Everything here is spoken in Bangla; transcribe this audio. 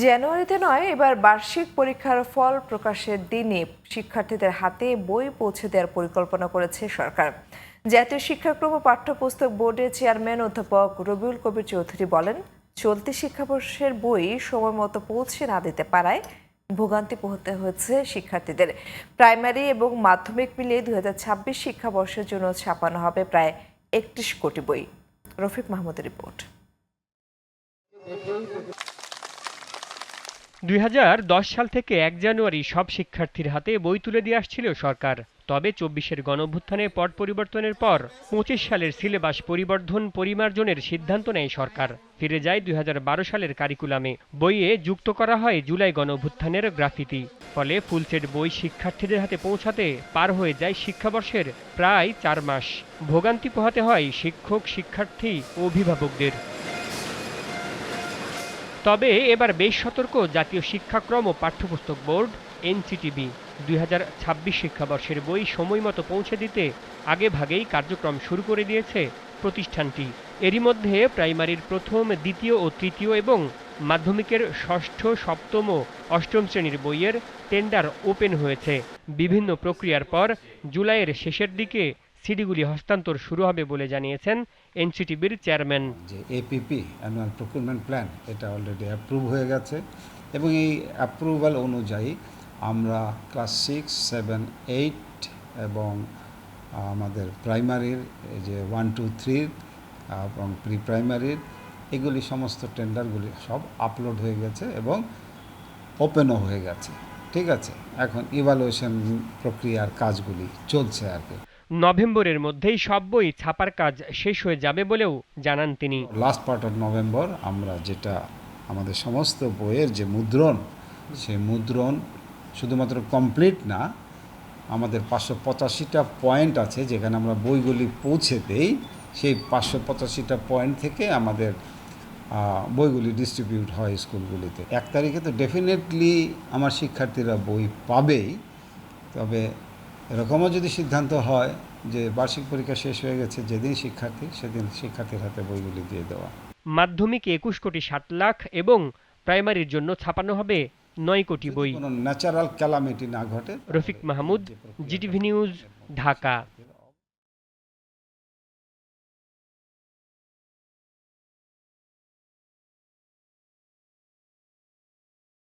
জানুয়ারিতে নয়, এবার বার্ষিক পরীক্ষার ফল প্রকাশের দিনে শিক্ষার্থীদের হাতে বই পৌঁছে দেওয়ার পরিকল্পনা করেছে সরকার। জাতীয় শিক্ষাক্রম ও পাঠ্যপুস্তক বোর্ডের চেয়ারম্যান অধ্যাপক রবিউল কবির চৌধুরী বলেন, চলতি শিক্ষাবর্ষের বই সময় মতো পৌঁছে না দিতে পারায় ভোগান্তি পোহাতে হয়েছে শিক্ষার্থীদের। প্রাইমারি এবং মাধ্যমিক মিলিয়ে ২০২৬ শিক্ষাবর্ষের জন্য ছাপানো হবে প্রায় ৩১ কোটি বই। রফিক মাহমুদের রিপোর্ট। ২০১০ সাল থেকে ১ জানুয়ারি সব শিক্ষার্থীর হাতে বই তুলে দিয়ে আসছিল সরকার। তবে ২৪-এর গণঅভ্যুত্থানে পট পরিবর্তনের পর ২৫ সালের সিলেবাস পরিবর্ধন পরিমার্জনের সিদ্ধান্ত নেয় সরকার। ফিরে যায় ২০১২ সালের কারিকুলামে। বইয়ে যুক্ত করা হয় জুলাই গণঅভ্যুত্থানের গ্রাফিতি। ফলে ফুলসেট বই শিক্ষার্থীদের হাতে পৌঁছাতে পার হয়ে যায় শিক্ষাবর্ষের প্রায় ৪ মাস। ভোগান্তি পোহাতে হয় শিক্ষক, শিক্ষার্থী ও অভিভাবকদের। তবে এবার বেশ সতর্ক জাতীয় শিক্ষাক্রম ও পাঠ্যপুস্তক বোর্ড এনসিটিবি। ২০২৬ শিক্ষাবর্ষের বই সময়মতো পৌঁছে দিতে আগেভাগেই কার্যক্রম শুরু করে দিয়েছে প্রতিষ্ঠানটি। এরই মধ্যে প্রাইমারির প্রথম, দ্বিতীয় ও তৃতীয় এবং মাধ্যমিকের ষষ্ঠ, সপ্তম ও অষ্টম শ্রেণীর বইয়ের টেন্ডার ওপেন হয়েছে। বিভিন্ন প্রক্রিয়ার পর জুলাইয়ের শেষের দিকে সিডিগুলি হস্তান্তর শুরু হবে বলে জানিয়েছেন এনসিটিবির চেয়ারম্যান। যে এপিপি অ্যানুয়াল প্রকিউরমেন্ট প্ল্যান এটা অলরেডি অ্যাপ্রুভ হয়ে গেছে এবং এই অ্যাপ্রুভাল অনুযায়ী আমরা ক্লাস 6, 7, 8 এবং আমাদের প্রাইমারির যে 1, 2, 3 এবং প্রি প্রাইমারির এগুলি সমস্ত টেন্ডারগুলি সব আপলোড হয়ে গেছে এবং ওপেনও হয়ে গেছে। ঠিক আছে, এখন ইভালুয়েশন প্রক্রিয়ার কাজগুলি চলছে আর কি। নভেম্বরের মধ্যেই সব বই ছাপার কাজ শেষ হয়ে যাবে বলেও জানান তিনি। লাস্ট পার্ট অফ নভেম্বর আমরা যেটা আমাদের সমস্ত বইয়ের যে মুদ্রণ, সেই মুদ্রণ শুধুমাত্র কমপ্লিট না, আমাদের 585টা পয়েন্ট আছে যেখানে আমরা বইগুলি পৌঁছে দেই। সেই 585টা পয়েন্ট থেকে আমাদের বইগুলি ডিস্ট্রিবিউট হয় স্কুলগুলিতে। 1 তারিখে তো ডেফিনেটলি আমার শিক্ষার্থীরা বই পাবেই। তবে এরকমও যদি সিদ্ধান্ত হয় যে বার্ষিক পরীক্ষা শেষ হয়ে গেছে, যেদিন শিক্ষার্থী সেদিন শিক্ষার্থীর হাতে বইগুলি দিয়ে দেওয়া। মাধ্যমিকে ২১,৬০,০০,০০০ এবং প্রাইমারির জন্য ছাপানো হবে ৯ কোটি বই। কোনো ন্যাচারাল ক্যালামিটি না ঘটে। Rafiq Mahmud, GTV news, Dhaka.